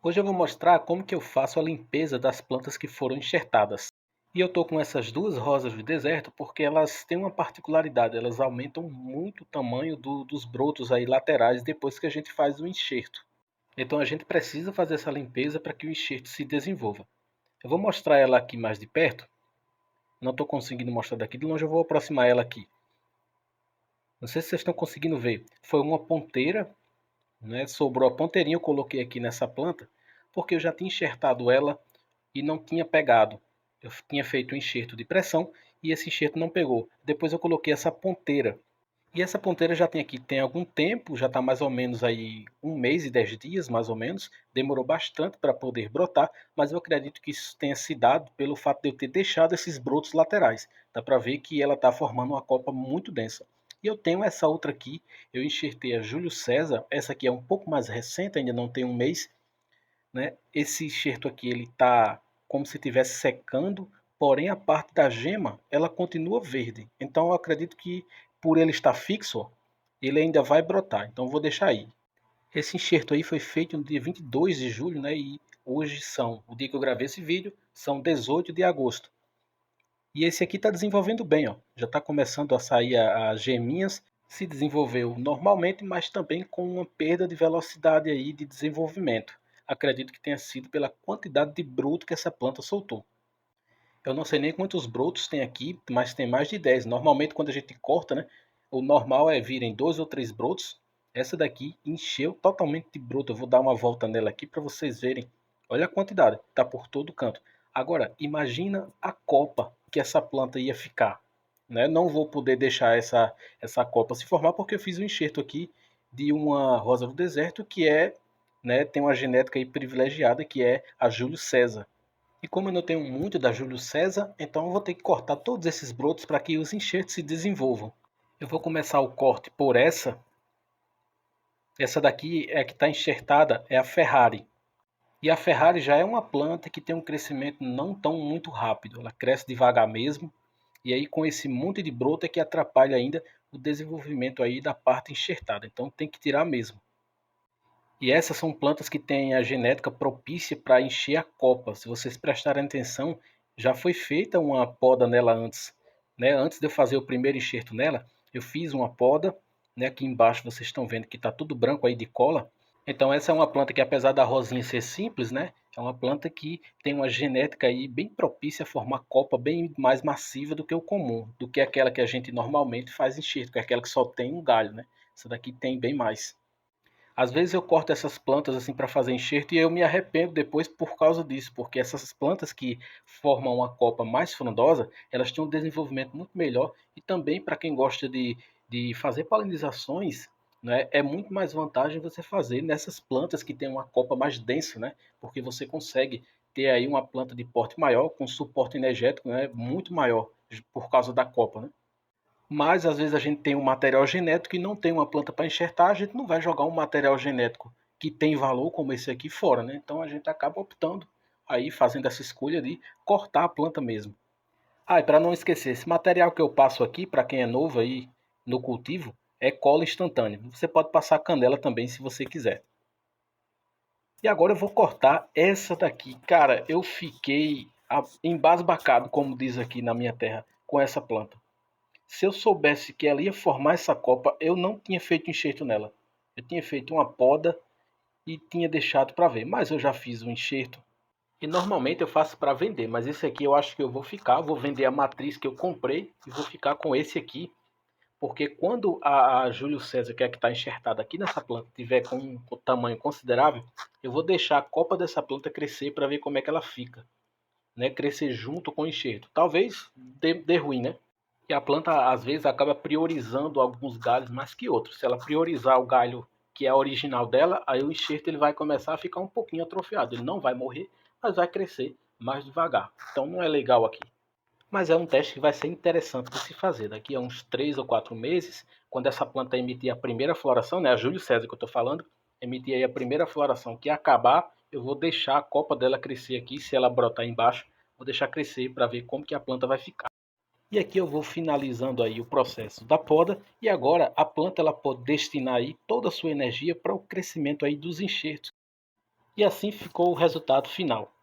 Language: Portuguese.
Hoje eu vou mostrar como que eu faço a limpeza das plantas que foram enxertadas. E eu estou com essas duas rosas do deserto porque elas têm uma particularidade, elas aumentam muito o tamanho dos brotos aí laterais depois que a gente faz o enxerto. Então a gente precisa fazer essa limpeza para que o enxerto se desenvolva. Eu vou mostrar ela aqui mais de perto. Não estou conseguindo mostrar daqui de longe, eu vou aproximar ela aqui. Não sei se vocês estão conseguindo ver. Foi uma ponteira, né? Sobrou a ponteirinha, eu coloquei aqui nessa planta porque eu já tinha enxertado ela e não tinha pegado. Eu tinha feito um enxerto de pressão e esse enxerto não pegou. Depois eu coloquei essa ponteira. E essa ponteira já tem aqui, tem algum tempo, já está mais ou menos aí 1 mês e 10 dias, mais ou menos. Demorou bastante para poder brotar, mas eu acredito que isso tenha se dado pelo fato de eu ter deixado esses brotos laterais. Dá para ver que ela está formando uma copa muito densa. E eu tenho essa outra aqui, eu enxertei a Júlio César, essa aqui é um pouco mais recente, ainda não tem 1 mês, né? Esse enxerto aqui ele está como se estivesse secando, porém a parte da gema ela continua verde. Então eu acredito que por ele estar fixo, ele ainda vai brotar. Então eu vou deixar aí. Esse enxerto aí foi feito no dia 22 de julho, né? E hoje são, o dia que eu gravei esse vídeo, são 18 de agosto. E esse aqui está desenvolvendo bem, ó. Já está começando a sair as geminhas. Se desenvolveu normalmente, mas também com uma perda de velocidade aí de desenvolvimento. Acredito que tenha sido pela quantidade de broto que essa planta soltou. Eu não sei nem quantos brotos tem aqui, mas tem mais de 10. Normalmente quando a gente corta, né, o normal é virem 2 ou 3 brotos. Essa daqui encheu totalmente de broto. Eu vou dar uma volta nela aqui para vocês verem. Olha a quantidade, está por todo canto. Agora, imagina a copa que essa planta ia ficar. Né? Não vou poder deixar essa copa se formar porque eu fiz um enxerto aqui de uma rosa do deserto que é, né, tem uma genética aí privilegiada que é a Júlio César. E como eu não tenho muito da Júlio César, então eu vou ter que cortar todos esses brotos para que os enxertos se desenvolvam. Eu vou começar o corte por essa. Essa daqui é a que está enxertada, é a Ferrari. E a Ferrari já é uma planta que tem um crescimento não tão muito rápido. Ela cresce devagar mesmo. E aí com esse monte de broto é que atrapalha ainda o desenvolvimento aí da parte enxertada. Então tem que tirar mesmo. E essas são plantas que têm a genética propícia para encher a copa. Se vocês prestarem atenção, já foi feita uma poda nela antes. Né? Antes de eu fazer o primeiro enxerto nela, eu fiz uma poda. Né? Aqui embaixo vocês estão vendo que está tudo branco aí de cola. Então essa é uma planta que, apesar da rosinha ser simples, né? É uma planta que tem uma genética aí bem propícia a formar copa bem mais massiva do que o comum, do que aquela que a gente normalmente faz enxerto, que é aquela que só tem um galho, né? Essa daqui tem bem mais. Às vezes eu corto essas plantas assim para fazer enxerto e eu me arrependo depois por causa disso, porque essas plantas que formam uma copa mais frondosa, elas têm um desenvolvimento muito melhor e também para quem gosta de fazer polinizações, né, é muito mais vantagem você fazer nessas plantas que têm uma copa mais densa, né, porque você consegue ter aí uma planta de porte maior, com suporte energético, né, muito maior por causa da copa, né? Mas às vezes a gente tem um material genético e não tem uma planta para enxertar, a gente não vai jogar um material genético que tem valor como esse aqui fora, né? Então a gente acaba optando aí fazendo essa escolha de cortar a planta mesmo. Ah, e para não esquecer, esse material que eu passo aqui para quem é novo aí no cultivo é cola instantânea. Você pode passar canela também se você quiser. E agora eu vou cortar essa daqui. Cara, eu fiquei embasbacado, como diz aqui na minha terra, com essa planta. Se eu soubesse que ela ia formar essa copa, eu não tinha feito enxerto nela. Eu tinha feito uma poda e tinha deixado para ver. Mas eu já fiz o enxerto. E normalmente eu faço para vender, mas esse aqui eu acho que eu vou ficar. Vou vender a matriz que eu comprei e vou ficar com esse aqui. Porque quando a Júlio César, que é a que está enxertada aqui nessa planta, tiver com um tamanho considerável, eu vou deixar a copa dessa planta crescer para ver como é que ela fica. Né? Crescer junto com o enxerto. Talvez dê ruim, né? E a planta às vezes acaba priorizando alguns galhos mais que outros. Se ela priorizar o galho que é original dela, aí o enxerto ele vai começar a ficar um pouquinho atrofiado. Ele não vai morrer, mas vai crescer mais devagar. Então não é legal aqui. Mas é um teste que vai ser interessante de se fazer. Daqui a uns 3 ou 4 meses, quando essa planta emitir a primeira floração, né, a Júlio César que eu estou falando, emitir aí a primeira floração que acabar, eu vou deixar a copa dela crescer aqui, se ela brotar embaixo, vou deixar crescer para ver como que a planta vai ficar. E aqui eu vou finalizando aí o processo da poda e agora a planta ela pode destinar aí toda a sua energia para o crescimento aí dos enxertos. E assim ficou o resultado final.